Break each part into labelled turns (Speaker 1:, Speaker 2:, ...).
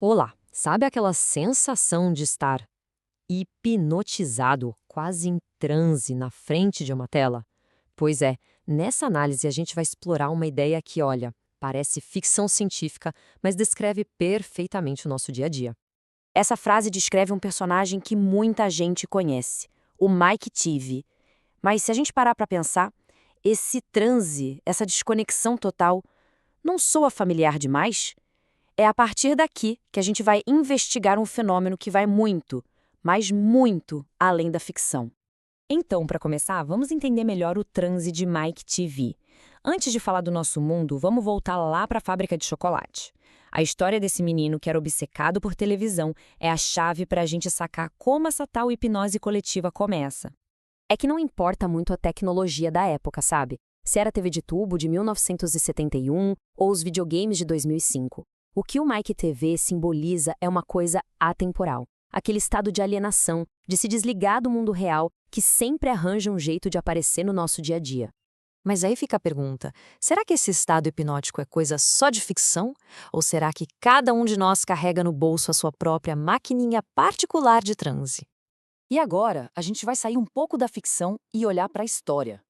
Speaker 1: Olá, sabe aquela sensação de estar hipnotizado, quase em transe na frente de uma tela? Pois é, nessa análise a gente vai explorar uma ideia que, olha, parece ficção científica, mas descreve perfeitamente o nosso dia a dia.
Speaker 2: Essa frase descreve um personagem que muita gente conhece, o Mike Teavee. Mas se a gente parar para pensar, esse transe, essa desconexão total, não soa familiar demais? É a partir daqui que a gente vai investigar um fenômeno que vai muito, mas muito além da ficção. Então, para começar, vamos entender melhor o transe de Mike Teavee. Antes de falar do nosso mundo, vamos voltar lá para a fábrica de chocolate. A história desse menino que era obcecado por televisão é a chave para a gente sacar como essa tal hipnose coletiva começa. É que não importa muito a tecnologia da época, sabe? Se era a TV de tubo de 1971 ou os videogames de 2005. O que o Mike TV simboliza é uma coisa atemporal. Aquele estado de alienação, de se desligar do mundo real, que sempre arranja um jeito de aparecer no nosso dia a dia.
Speaker 1: Mas aí fica a pergunta: será que esse estado hipnótico é coisa só de ficção? Ou será que cada um de nós carrega no bolso a sua própria maquininha particular de transe?
Speaker 2: E agora, a gente vai sair um pouco da ficção e olhar para a história.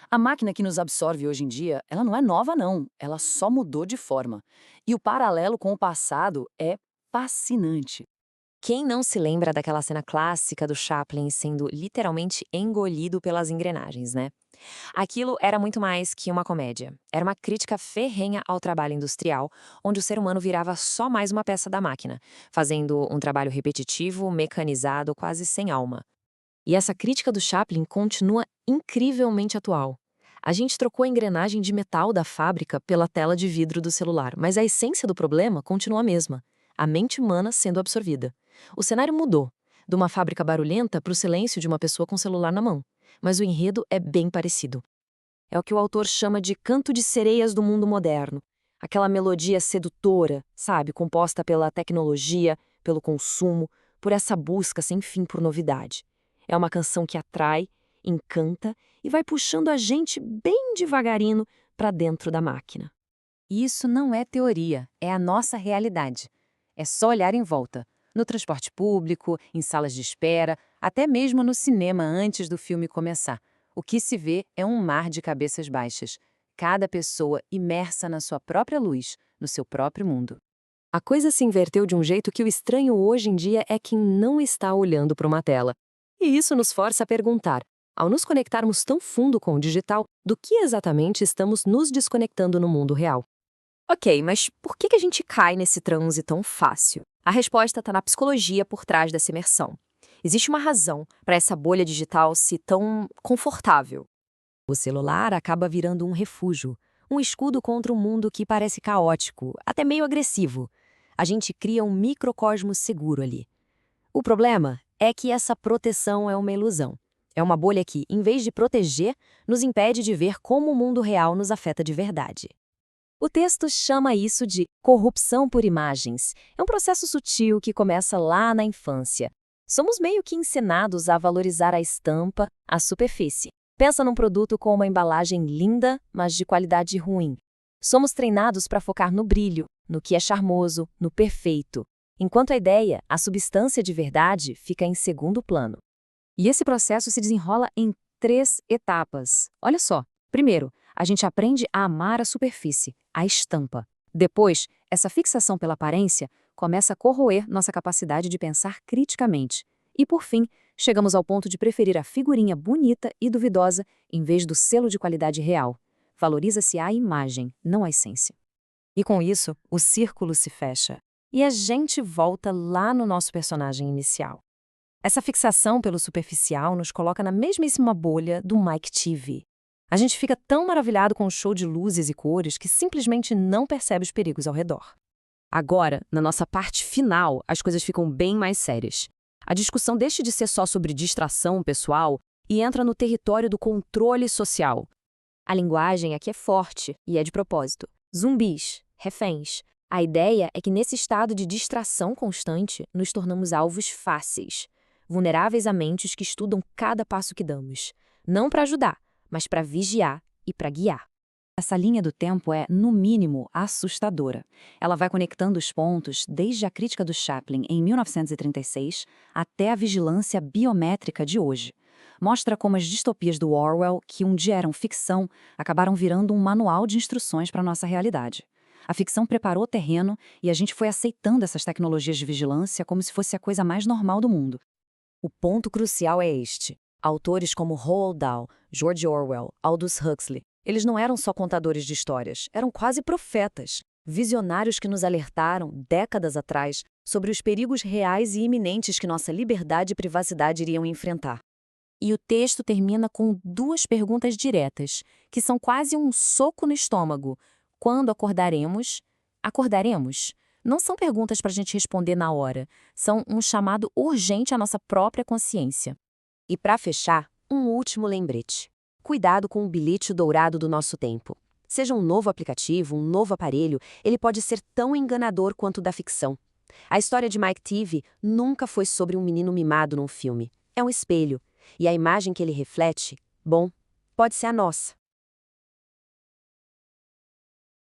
Speaker 2: A máquina que nos absorve hoje em dia, ela não é nova não, ela só mudou de forma. E o paralelo com o passado é fascinante.
Speaker 1: Quem não se lembra daquela cena clássica do Chaplin sendo literalmente engolido pelas engrenagens, né? Aquilo era muito mais que uma comédia. Era uma crítica ferrenha ao trabalho industrial, onde o ser humano virava só mais uma peça da máquina, fazendo um trabalho repetitivo, mecanizado, quase sem alma. E essa crítica do Chaplin continua incrivelmente atual. A gente trocou a engrenagem de metal da fábrica pela tela de vidro do celular, mas a essência do problema continua a mesma: a mente humana sendo absorvida. O cenário mudou, de uma fábrica barulhenta para o silêncio de uma pessoa com o celular na mão, mas o enredo é bem parecido. É o que o autor chama de canto de sereias do mundo moderno. Aquela melodia sedutora, sabe, composta pela tecnologia, pelo consumo, por essa busca sem fim por novidade. É uma canção que atrai, encanta e vai puxando a gente bem devagarino para dentro da máquina.
Speaker 2: Isso não é teoria, é a nossa realidade. É só olhar em volta. No transporte público, em salas de espera, até mesmo no cinema antes do filme começar. O que se vê é um mar de cabeças baixas. Cada pessoa imersa na sua própria luz, no seu próprio mundo.
Speaker 1: A coisa se inverteu de um jeito que o estranho hoje em dia é quem não está olhando para uma tela. E isso nos força a perguntar, ao nos conectarmos tão fundo com o digital, do que exatamente estamos nos desconectando no mundo real? Ok, mas por que a gente cai nesse transe tão fácil? A resposta está na psicologia por trás dessa imersão. Existe uma razão para essa bolha digital ser tão confortável. O celular acaba virando um refúgio, um escudo contra um mundo que parece caótico, até meio agressivo. A gente cria um microcosmo seguro ali. O problema é que essa proteção é uma ilusão. É uma bolha que, em vez de proteger, nos impede de ver como o mundo real nos afeta de verdade. O texto chama isso de corrupção por imagens. É um processo sutil que começa lá na infância. Somos meio que ensinados a valorizar a estampa, a superfície. Pensa num produto com uma embalagem linda, mas de qualidade ruim. Somos treinados para focar no brilho, no que é charmoso, no perfeito, enquanto a ideia, a substância de verdade, fica em segundo plano. E esse processo se desenrola em 3 etapas. Olha só. Primeiro, a gente aprende a amar a superfície, a estampa. Depois, essa fixação pela aparência começa a corroer nossa capacidade de pensar criticamente. E, por fim, chegamos ao ponto de preferir a figurinha bonita e duvidosa em vez do selo de qualidade real. Valoriza-se a imagem, não a essência. E com isso, o círculo se fecha. E a gente volta lá no nosso personagem inicial. Essa fixação pelo superficial nos coloca na mesmíssima bolha do Mike Teavee. A gente fica tão maravilhado com o show de luzes e cores que simplesmente não percebe os perigos ao redor. Agora, na nossa parte final, as coisas ficam bem mais sérias. A discussão deixa de ser só sobre distração pessoal e entra no território do controle social. A linguagem aqui é forte e é de propósito. Zumbis, reféns. A ideia é que nesse estado de distração constante, nos tornamos alvos fáceis, vulneráveis a mentes que estudam cada passo que damos. Não para ajudar, mas para vigiar e para guiar.
Speaker 2: Essa linha do tempo é, no mínimo, assustadora. Ela vai conectando os pontos desde a crítica do Chaplin em 1936 até a vigilância biométrica de hoje. Mostra como as distopias do Orwell, que um dia eram ficção, acabaram virando um manual de instruções para a nossa realidade. A ficção preparou o terreno e a gente foi aceitando essas tecnologias de vigilância como se fosse a coisa mais normal do mundo.
Speaker 1: O ponto crucial é este. Autores como Roald Dahl, George Orwell, Aldous Huxley, eles não eram só contadores de histórias, eram quase profetas, visionários que nos alertaram, décadas atrás, sobre os perigos reais e iminentes que nossa liberdade e privacidade iriam enfrentar. E o texto termina com duas perguntas diretas, que são quase um soco no estômago. Quando acordaremos? Acordaremos? Não são perguntas para a gente responder na hora, são um chamado urgente à nossa própria consciência. E para fechar, um último lembrete. Cuidado com o bilhete dourado do nosso tempo. Seja um novo aplicativo, um novo aparelho, ele pode ser tão enganador quanto o da ficção. A história de Mike Teavee nunca foi sobre um menino mimado num filme. É um espelho. E a imagem que ele reflete, bom, pode ser a nossa.